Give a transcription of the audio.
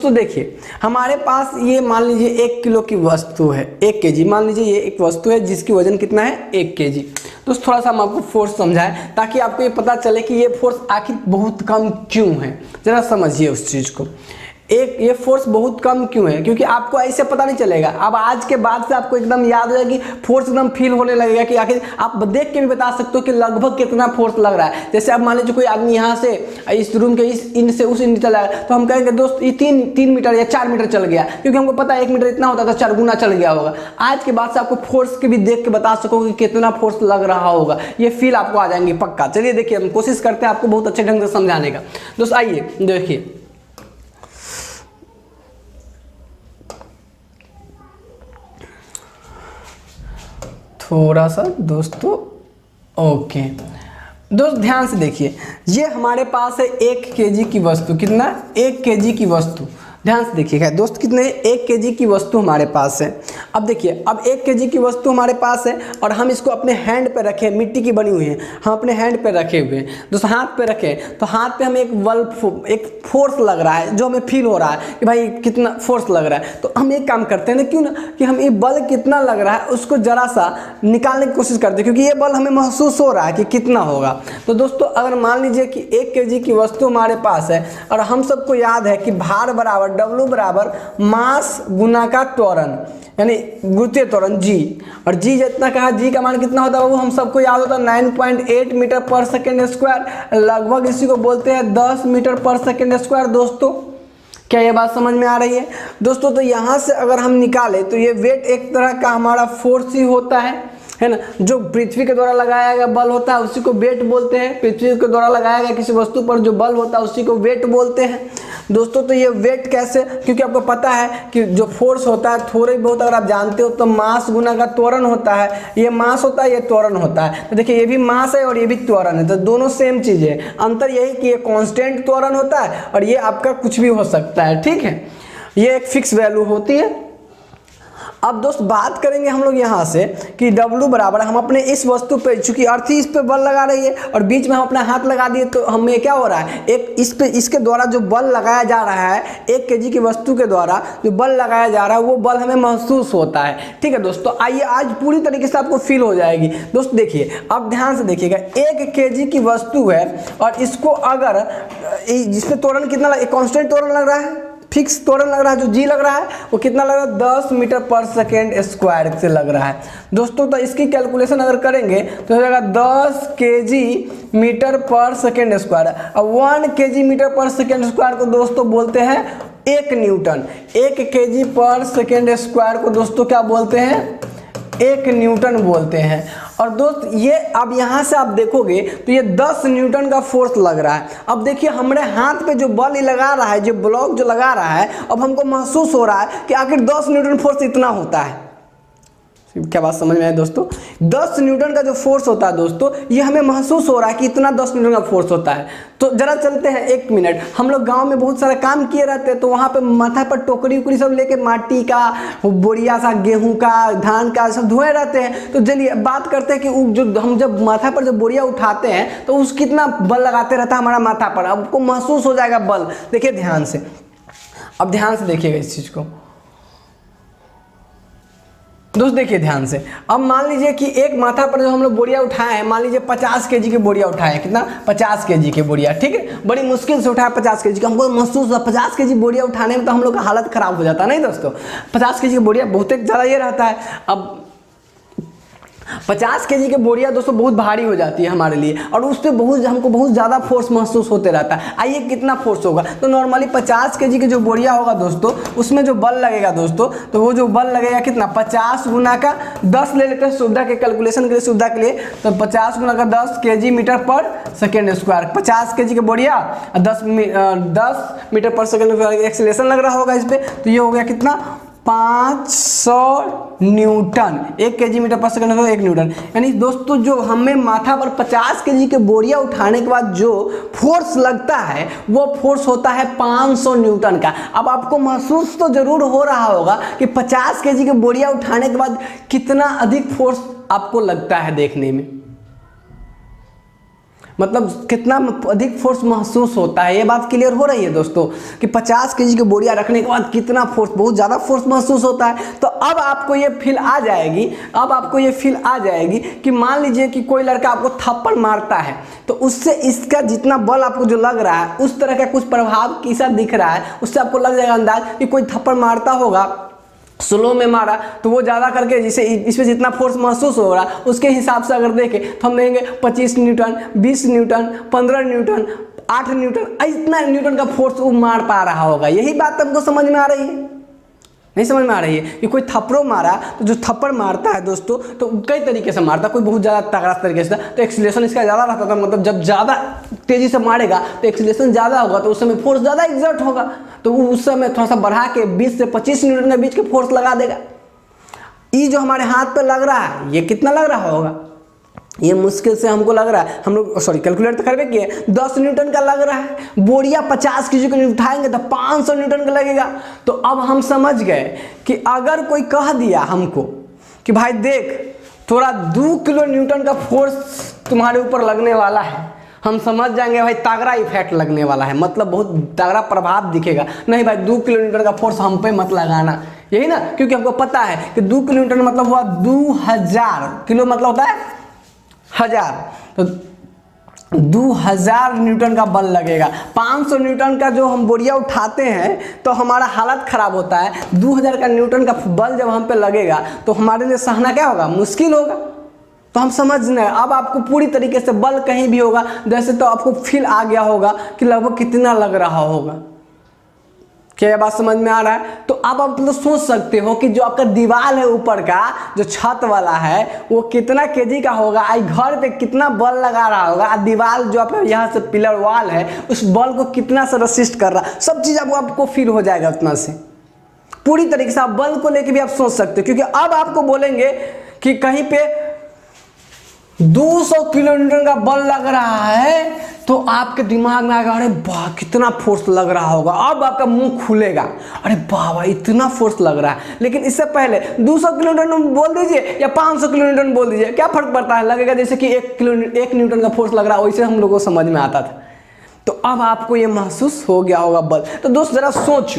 तो देखिए हमारे पास ये मान लीजिए 1 किलो की वस्तु है, 1 केजी। मान लीजिए ये एक वस्तु है जिसकी वजन कितना है 1 केजी। तो थोड़ा सा हम आपको फोर्स समझाएं ताकि आपको ये पता चले कि ये फोर्स आखिर बहुत कम क्यों है। जरा समझिए उस चीज को, ये फोर्स बहुत कम क्यों है, क्योंकि आपको ऐसे पता नहीं चलेगा। अब आज के बाद से आपको एकदम याद हो जाएगा कि फोर्स एकदम फील होने लगेगा कि आखिर आप देख के भी बता सकते हो कि लगभग कितना फोर्स लग रहा है। जैसे अब मान लीजिए कोई आदमी यहाँ से इस रूम के इस इन से उस इन चला है, तो हम कहेंगे दोस्त ये 3 मीटर या 4 मीटर चल गया, क्योंकि हमको पता है 1 मीटर इतना होता है तो 4 गुना चल गया होगा। आज के बाद से आपको फोर्स के भी देख के बता सकोगे कितना फोर्स लग रहा होगा, ये फील आपको आ जाएंगे पक्का। चलिए देखिए हम कोशिश करते हैं आपको बहुत अच्छे ढंग से समझाने का। दोस्त आइए देखिए, थोड़ा सा दोस्तों ओके दोस्त ध्यान से देखिए, ये हमारे पास है 1 केजी की वस्तु। कितना? 1 केजी की वस्तु। ध्यान से देखिएगा दोस्त, कितने 1 केजी की वस्तु हमारे पास है। अब देखिए, अब 1 केजी की वस्तु हमारे पास है और हम इसको अपने हैंड पे रखे, मिट्टी की बनी हुई है, हम अपने हैंड पे रखे हुए हैं। दोस्त हाथ पे रखे तो हाथ पे हमें एक फोर्स लग रहा है, जो हमें फील हो रहा है कि भाई कितना फोर्स लग रहा है। तो हम एक काम करते हैं ना, क्यों ना कि हम ये बल कितना लग रहा है उसको जरा सा निकालने की कोशिश करते हैं, क्योंकि ये बल हमें महसूस हो रहा है कि कितना होगा। तो दोस्तों अगर मान लीजिए कि 1 केजी की वस्तु हमारे पास है और हम सबको याद है कि भार बराबर W बराबर मास गुना का त्वरण, यानी गुरुत्वीय त्वरण G, और G जितना कहा, G का मान कितना होता है वो हम सबको याद होता है 9.8 मीटर पर सेकेंड स्क्वायर, लगभग इसी को बोलते हैं 10 मीटर पर सेकेंड स्क्वायर। दोस्तों क्या ये बात समझ में आ रही है दोस्तों? तो यहाँ से अगर हम निकाले तो ये वेट एक तरह का हमारा फोर्स ही होता है ना। जो पृथ्वी के द्वारा लगाया गया बल होता है उसी को वेट बोलते हैं। पृथ्वी के द्वारा लगाया गया किसी वस्तु पर जो बल होता है उसी को वेट बोलते हैं दोस्तों। तो ये वेट कैसे? क्योंकि आपको पता है कि जो फोर्स होता है थोड़े बहुत अगर आप जानते हो तो मास गुना का त्वरण होता है। ये मास होता है, ये त्वरण होता है। तो देखिए ये भी मास है और ये भी त्वरण है, तो दोनों सेम चीज है। अंतर यही कि ये कांस्टेंट त्वरण होता है और ये आपका कुछ भी हो सकता है, ठीक है। ये एक फिक्स वैल्यू होती है। अब दोस्त बात करेंगे हम लोग यहाँ से कि W बराबर हम अपने इस वस्तु पे, चूंकि अर्थ ही इस पे बल लगा रही है और बीच में हम अपना हाथ लगा दिए, तो हमें क्या हो रहा है, एक इस पे इसके द्वारा जो बल लगाया जा रहा है 1 केजी की वस्तु के द्वारा जो बल लगाया जा रहा है वो बल हमें महसूस होता है, ठीक है दोस्तों। आइए आज पूरी तरीके से आपको फील हो जाएगी। दोस्त देखिए, अब ध्यान से देखिएगा, 1 केजी की वस्तु है और इसको अगर जिसमें त्वरण कितना कांस्टेंट त्वरण लग रहा है, फिक्स त्वरण लग रहा है, जो G लग रहा है वो कितना लग रहा है 10 मीटर पर सेकेंड स्क्वायर से लग रहा है दोस्तों। तो इसकी कैलकुलेशन अगर करेंगे तो हो जाएगा 10 केजी मीटर पर सेकेंड स्क्वायर। अब 1 केजी मीटर पर सेकेंड स्क्वायर को दोस्तों बोलते हैं 1 न्यूटन। 1 केजी पर सेकेंड स्क्वायर को दोस्तों क्या बोलते हैं? 1 न्यूटन बोलते हैं। और दोस्त ये अब यहाँ से आप देखोगे तो ये 10 न्यूटन का फोर्स लग रहा है। अब देखिए हमारे हाथ पे जो बल लगा रहा है, जो ब्लॉक जो लगा रहा है, अब हमको महसूस हो रहा है कि आखिर 10 न्यूटन फोर्स इतना होता है। क्या बात समझ में आए दोस्तों? 10 न्यूटन का जो फोर्स होता है दोस्तों, ये हमें महसूस हो रहा है कि इतना 10 न्यूटन का फोर्स होता है। तो जरा चलते हैं 1 मिनट, हम लोग गांव में बहुत सारा काम किए रहते हैं, तो वहां पे माथा पर टोकरी उकरी सब लेके माटी का बोरिया सा, गेहूं का, धान का सब धोए रहते हैं। तो चलिए बात करते हैं कि जो हम जब माथा पर जब बोरिया उठाते हैं तो उस कितना बल लगाते रहता है हमारा माथा पर, आपको महसूस हो जाएगा बल। देखिए ध्यान से, अब ध्यान से देखिएगा इस चीज को दोस्त, देखिए ध्यान से। अब मान लीजिए कि एक माथा पर जो हम लोग बोरिया उठाए हैं, मान लीजिए 50 केजी के बोरिया उठाए हैं। कितना? 50 केजी के बोरिया, ठीक है। बड़ी मुश्किल से उठाया 50 केजी का, हमको महसूस हुआ 50 केजी बोरिया उठाने में तो हम लोग का हालत खराब हो जाता है, नहीं दोस्तों? 50 केजी का बोरिया बहुत ज़्यादा ये रहता है। अब 50 केजी के बोरिया दोस्तों बहुत भारी हो जाती है हमारे लिए और उस पर हमको बहुत ज़्यादा फोर्स महसूस होते रहता है। आइए कितना फोर्स होगा? तो नॉर्मली 50 केजी के जो बोरिया होगा दोस्तों, उसमें जो बल लगेगा दोस्तों, तो वो जो बल लगेगा कितना? 50 गुना का 10 ले लेते हैं सुविधा के, कैलकुलेशन के लिए, सुविधा के लिए। तो 50 गुना का 10 केजी मीटर पर सेकेंड स्क्वायर। 50 केजी के बोरिया 10 मीटर पर सेकेंड स्क्वायर एक्सीलरेशन लग रहा होगा इस पर, तो ये हो गया कितना? 500 न्यूटन। 1 केजी मीटर पर सेकंड 1 न्यूटन। यानी दोस्तों जो हमें माथा पर 50 केजी के बोरिया उठाने के बाद जो फोर्स लगता है वो फोर्स होता है 500 न्यूटन का। अब आपको महसूस तो जरूर हो रहा होगा कि 50 केजी के बोरिया उठाने के बाद कितना अधिक फोर्स आपको लगता है देखने में। मतलब कितना अधिक फोर्स महसूस होता है। ये बात क्लियर हो रही है दोस्तों कि 50 केजी की बोरियां रखने के बाद कितना फोर्स, बहुत ज़्यादा फोर्स महसूस होता है। तो अब आपको ये फील आ जाएगी, अब आपको ये फील आ जाएगी कि मान लीजिए कि कोई लड़का आपको थप्पड़ मारता है, तो उससे इसका जितना बल आपको जो लग रहा है उस तरह का कुछ प्रभाव कैसा दिख रहा है, उससे आपको लग जाएगा अंदाज कि कोई थप्पड़ मारता होगा, स्लो में मारा तो वो ज़्यादा करके जिसे इसमें जितना फोर्स महसूस हो रहा उसके हिसाब से अगर देखें तो हम देंगे 25 न्यूटन, 20 न्यूटन, 15 न्यूटन, 8 न्यूटन, इतना न्यूटन का फोर्स वो मार पा रहा होगा। यही बात हमको समझ में आ रही है? नहीं समझ में आ रही है कि कोई थप्पड़ों मारा तो जो थप्पड़ मारता है दोस्तों तो कई तरीके से मारता है, कोई बहुत ज़्यादा तगड़ा तरीके से तो एक्सीलरेशन इसका ज़्यादा रहता था, मतलब जब ज़्यादा तेज़ी से मारेगा तो एक्सीलरेशन ज़्यादा होगा, तो उस समय फोर्स ज़्यादा एग्जर्ट होगा, तो वो उस समय थोड़ा सा बढ़ा के 20 से 25 न्यूटन के बीच के फोर्स लगा देगा। ये जो हमारे हाथ पे लग रहा है ये कितना लग रहा होगा? ये मुश्किल से हमको लग रहा है, हम लोग सॉरी कैलकुलेट तो करवे किए, 10 न्यूटन का लग रहा है। बोरिया 50 केजी को उठाएंगे तो 500 न्यूटन का लगेगा। तो अब हम समझ गए कि अगर कोई कह दिया हमको कि भाई देख थोड़ा 2 किलो न्यूटन का फोर्स तुम्हारे ऊपर लगने वाला है, हम समझ जाएंगे भाई तगड़ा इफेक्ट लगने वाला है, मतलब बहुत तगड़ा प्रभाव दिखेगा। नहीं भाई 2 किलो न्यूटन का फोर्स हम पे मत लगाना, यही ना, क्योंकि हमको पता है कि 2 किलो न्यूटन मतलब हुआ 2000 किलो, मतलब होता है 1000, तो 2000 न्यूटन का बल लगेगा। 500 न्यूटन का जो हम बोरिया उठाते हैं तो हमारा हालत खराब होता है, 2000 का न्यूटन का बल जब हम पे लगेगा तो हमारे लिए सहना क्या होगा? मुश्किल होगा। तो हम समझना है, अब आपको पूरी तरीके से बल कहीं भी होगा जैसे तो आपको फील आ गया होगा कि लगभग कितना लग रहा होगा। क्या ये बात समझ में आ रहा है? तो अब आप मतलब सोच सकते हो कि जो आपका दीवार है ऊपर का जो छत वाला है वो कितना केजी का होगा, आई घर पे कितना बल लगा रहा होगा, दीवार जो आपका यहाँ से पिलर वाल है उस बल को कितना से रेसिस्ट कर रहा, सब चीज़ आपको फील हो जाएगा उतना से। पूरी तरीके से आप बल को लेके भी आप सोच सकते हो, क्योंकि अब आपको बोलेंगे कि कहीं पे 200 किलो न्यूटन का बल लग रहा है तो आपके दिमाग में आएगा अरे वाह कितना फोर्स लग रहा होगा। अब आपका मुंह खुलेगा, अरे वाह इतना फोर्स लग रहा है। लेकिन इससे पहले 200 किलो न्यूटन बोल दीजिए या 500 किलो न्यूटन बोल दीजिए, क्या फर्क पड़ता है? लगेगा जैसे कि 1 न्यूटन का फोर्स लग रहा है, वैसे हम लोगों को समझ में आता था। तो अब आपको ये महसूस हो गया होगा बल। तो दोस्त जरा सोचो,